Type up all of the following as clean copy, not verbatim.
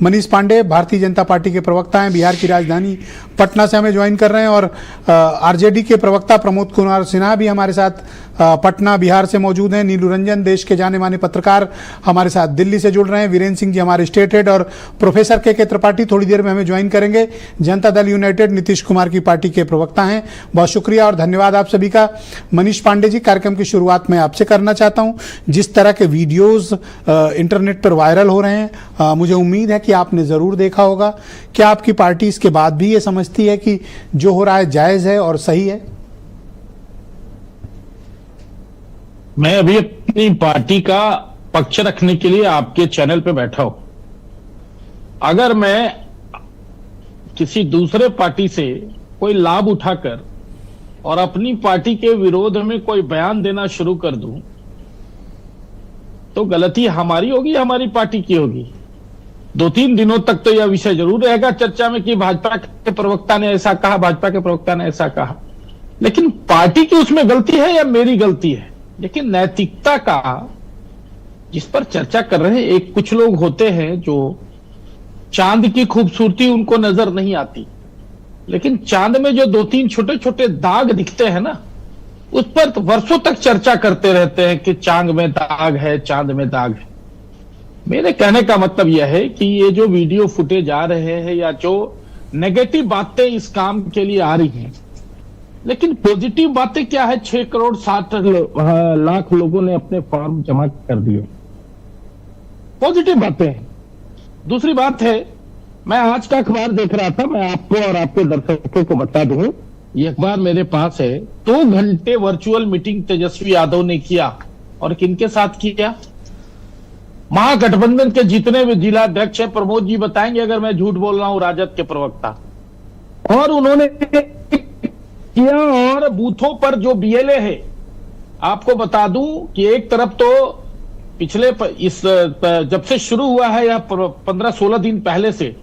Manish Pandey Bharatiya Janata party के प्रवक्ता हैं, बिहार की राजधानी पटना से हमें ज्वाइन कर रहे हैं। और आरजेडी के प्रवक्ता प्रमोद कुमार सिन्हा भी हमारे साथ पटना बिहार से मौजूद हैं। नीलू रंजन देश के जाने माने पत्रकार हमारे साथ दिल्ली से जुड़ रहे हैं। वीरेंद्र सिंह जी हमारे स्टेट हेड और प्रोफेसर के त्रिपाठी थोड़ी देर में हमें ज्वाइन करेंगे, जनता दल यूनाइटेड नीतीश कुमार की पार्टी के प्रवक्ता हैं। बहुत शुक्रिया और धन्यवाद आप सभी का। मनीष पांडे जी, कार्यक्रम की शुरुआत मैं आपसे करना चाहता हूं। जिस तरह के वीडियोस इंटरनेट पर वायरल हो रहे हैं, मुझे उम्मीद है कि आपने जरूर देखा होगा। क्या आपकी पार्टी इसके बाद भी ये समझती है कि जो हो रहा है जायज है और सही है? मैं अभी अपनी पार्टी का पक्ष रखने के लिए आपके चैनल पे बैठा हूं। अगर मैं किसी दूसरे पार्टी से कोई लाभ उठाकर और अपनी पार्टी के विरोध में कोई बयान देना शुरू कर दूं तो गलती हमारी होगी, हमारी पार्टी की होगी। 2-3 दिनों तक तो यह विषय जरूर रहेगा चर्चा में कि भाजपा के प्रवक्ता ने ऐसा कहा, भाजपा के प्रवक्ता ने ऐसा कहा। लेकिन पार्टी की उसमें गलती है या मेरी गलती है? लेकिन नैतिकता का जिस पर चर्चा कर रहे हैं, एक कुछ लोग होते हैं जो चांद की खूबसूरती उनको नजर नहीं आती, लेकिन चांद में जो 2-3 छोटे छोटे दाग दिखते हैं ना, उस पर तो वर्षों तक चर्चा करते रहते हैं कि चांद में दाग है, चांद में दाग है। मेरे कहने का मतलब यह है कि ये जो वीडियो फुटेज आ रहे हैं या जो नेगेटिव बातें इस काम के लिए आ रही हैं, लेकिन पॉजिटिव बातें क्या है? 6 करोड़ 60 लाख लोगों ने अपने फॉर्म जमा कर दिए, पॉजिटिव बातें हैं। दूसरी बात है, मैं आज का अखबार देख रहा था, मैं आपको और आपके दर्शकों को बता दूं, ये अखबार मेरे पास है। 2 घंटे वर्चुअल मीटिंग तेजस्वी यादव ने किया, और किनके साथ किया? महागठबंधन के जितने भी जिला अध्यक्ष हैं, प्रमोद जी बताएंगे अगर मैं झूठ बोल रहा हूं, राजद के प्रवक्ता, और उन्होंने किया। और बूथों पर जो बीएलए है, आपको बता दूं कि एक तरफ तो पिछले जब से शुरू हुआ है या 15-16 दिन पहले से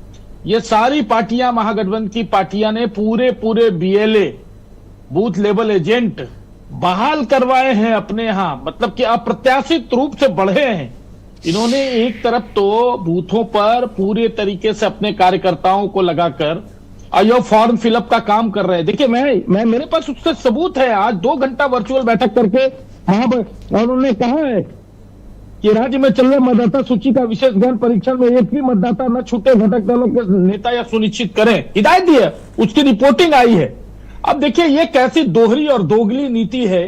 ये सारी पार्टियां, महागठबंधन की पार्टियां ने पूरे बीएलए बूथ लेवल एजेंट बहाल करवाए हैं अपने यहां, मतलब कि अप्रत्याशित रूप से बढ़े हैं। इन्होंने एक तरफ तो बूथों पर पूरे तरीके से अपने कार्यकर्ताओं को लगाकर यो फॉर्म फिलअप का काम कर रहे हैं। देखिए, मैं मेरे पास उससे सबूत है। आज 2 घंटा वर्चुअल बैठक करके वहां पर उन्होंने कहा है कि राज्य में चल रहे मतदाता सूची का विशेष गहन परीक्षण में एक भी मतदाता न छूटे, घटक दलों के नेता या सुनिश्चित करें, हिदायत दी है। उसकी रिपोर्टिंग आई है। अब देखिए, ये कैसी दोहरी और दोगली नीति है।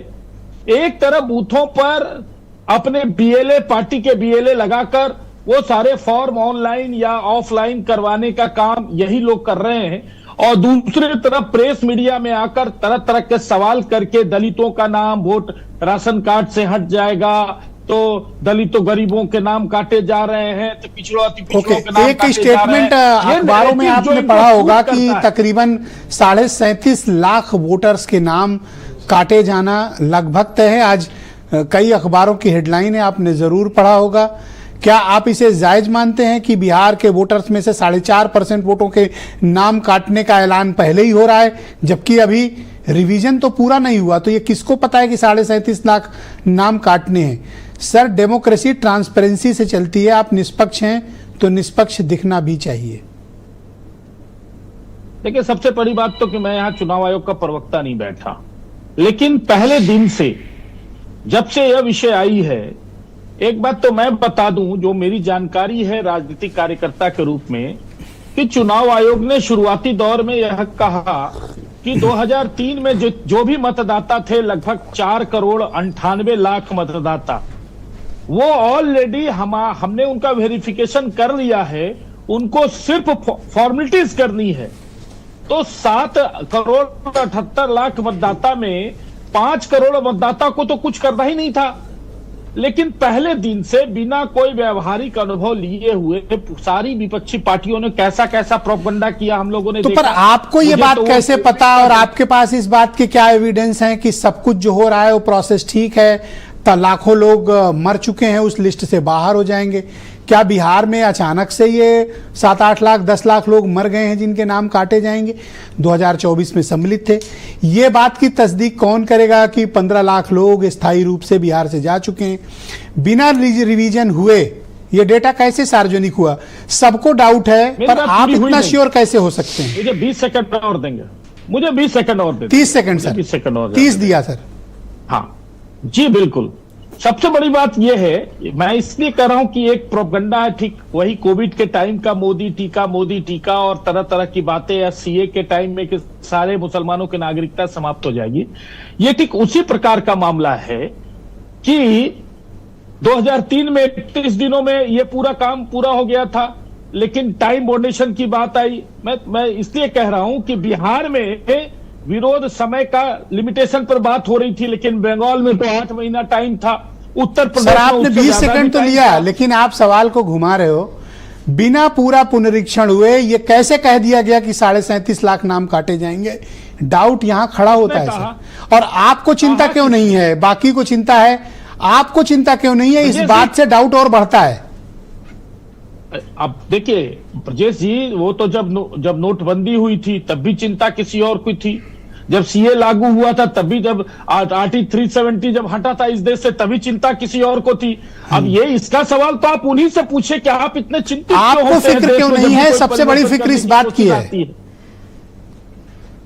एक तरफ बूथों पर अपने बीएलए, पार्टी के बीएलए लगाकर वो सारे फॉर्म ऑनलाइन या ऑफलाइन करवाने का काम यही लोग कर रहे हैं, और दूसरी तरफ प्रेस मीडिया में आकर तरह तरह के सवाल करके दलितों का नाम वोट राशन कार्ड से हट जाएगा, तो दलितों गरीबों के नाम काटे जा रहे हैं, तो पिछड़ों के नाम एक स्टेटमेंट अखबारों में आपने पढ़ा होगा कि तकरीबन 37.5 लाख वोटर्स के नाम काटे जाना लगभग तय है। आज कई अखबारों की हेडलाइन है, आपने जरूर पढ़ा होगा। क्या आप इसे जायज मानते हैं कि बिहार के वोटर्स में से 4.5% वोटों के नाम काटने का ऐलान पहले ही हो रहा है, जबकि अभी रिवीजन तो पूरा नहीं हुआ? तो ये किसको पता है कि 37.5 लाख नाम काटने हैं? सर, डेमोक्रेसी ट्रांसपेरेंसी से चलती है। आप निष्पक्ष हैं तो निष्पक्ष दिखना भी चाहिए। देखिए, सबसे बड़ी बात तो कि मैं यहां चुनाव आयोग का प्रवक्ता नहीं बैठा, लेकिन पहले दिन से जब से यह विषय आई है, एक बात तो मैं बता दूं, जो मेरी जानकारी है राजनीतिक कार्यकर्ता के रूप में, कि चुनाव आयोग ने शुरुआती दौर में यह कहा कि 2003 में जो भी मतदाता थे, लगभग 4 करोड़ 98 लाख मतदाता, वो ऑलरेडी हमने उनका वेरिफिकेशन कर लिया है, उनको सिर्फ फॉर्मेलिटीज करनी है। तो 7 करोड़ 78 लाख मतदाता में 5 करोड़ मतदाता को तो कुछ करना ही नहीं था। लेकिन पहले दिन से बिना कोई व्यवहारिक अनुभव लिए हुए सारी विपक्षी पार्टियों ने कैसा कैसा प्रोपगंडा किया हम लोगों ने तो देखा। पर आपको ये बात कैसे पता, और आपके पास इस बात के क्या एविडेंस हैं कि सब कुछ जो हो रहा है वो प्रोसेस ठीक है? तो लाखों लोग मर चुके हैं, उस लिस्ट से बाहर हो जाएंगे। क्या बिहार में अचानक से ये 7-8 लाख 10 लाख लोग मर गए हैं जिनके नाम काटे जाएंगे? 2024 में सम्मिलित थे। ये बात की तस्दीक कौन करेगा कि 15 लाख लोग स्थायी रूप से बिहार से जा चुके हैं बिना रिवीजन हुए? ये डेटा कैसे सार्वजनिक हुआ? सबको डाउट है, मेरी पर बात आप पूरी हुई इतना नहीं। श्योर कैसे हो सकते हैं? मुझे 20 सेकंड और देंगे, मुझे 20 सेकंड और देंगे। 30 सेकंड सर, 20 सेकंड और 30 दिया सर। हाँ जी बिल्कुल। सबसे बड़ी बात यह है, मैं इसलिए कह रहा हूं कि एक प्रोपगंडा है, ठीक वही कोविड के टाइम का मोदी टीका और तरह तरह की बातें, या सीए के टाइम में कि सारे मुसलमानों की नागरिकता समाप्त हो जाएगी, ये ठीक उसी प्रकार का मामला है कि 2003 में 31 दिनों में ये पूरा काम पूरा हो गया था, लेकिन टाइम बाउंडेशन की बात आई। मैं इसलिए कह रहा हूं कि बिहार में विरोध समय का लिमिटेशन पर बात हो रही थी, लेकिन बंगाल में तो 8 महीना टाइम था, उत्तर प्रदेश सर में आपने उससे 20 ज्यादा सेकंड भी तो टाइम लिया, था। लेकिन आप सवाल को घुमा रहे हो। बिना पूरा पुनरीक्षण हुए ये कैसे कह दिया गया कि 37.5 लाख नाम काटे जाएंगे? डाउट यहां खड़ा होता है सर। और आपको चिंता क्यों नहीं है? बाकी को चिंता है, आपको चिंता क्यों नहीं है? इस बात से डाउट और बढ़ता है। अब देखिए ब्रजेश जी, वो तो जब नोटबंदी हुई थी तब भी चिंता किसी और की थी, जब सीए लागू हुआ था तब भी, जब आर्टिकल 370 जब हटा था इस देश से तभी चिंता किसी और को थी। अब ये इसका सवाल तो आप उन्हीं से पूछे कि आप इतने चिंतित क्यों आपको होते हैं फिक्र देश क्यों में, नहीं जब है? कोई सबसे बड़ी परिवर्तन फिक्र इस करने बात की कोशिश है। आती है।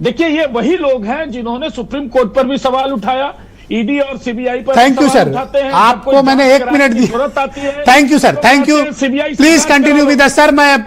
देखिए ये वही लोग हैं जिन्होंने सुप्रीम कोर्ट पर भी सवाल उठाया, ईडी और सीबीआई पर थैंक यू सवाल सर, उठाते हैं। आपको मैंने 1 मिनट दी। जरूरत आती है। Thank you sir, thank you. CBI please continue with sir. मैं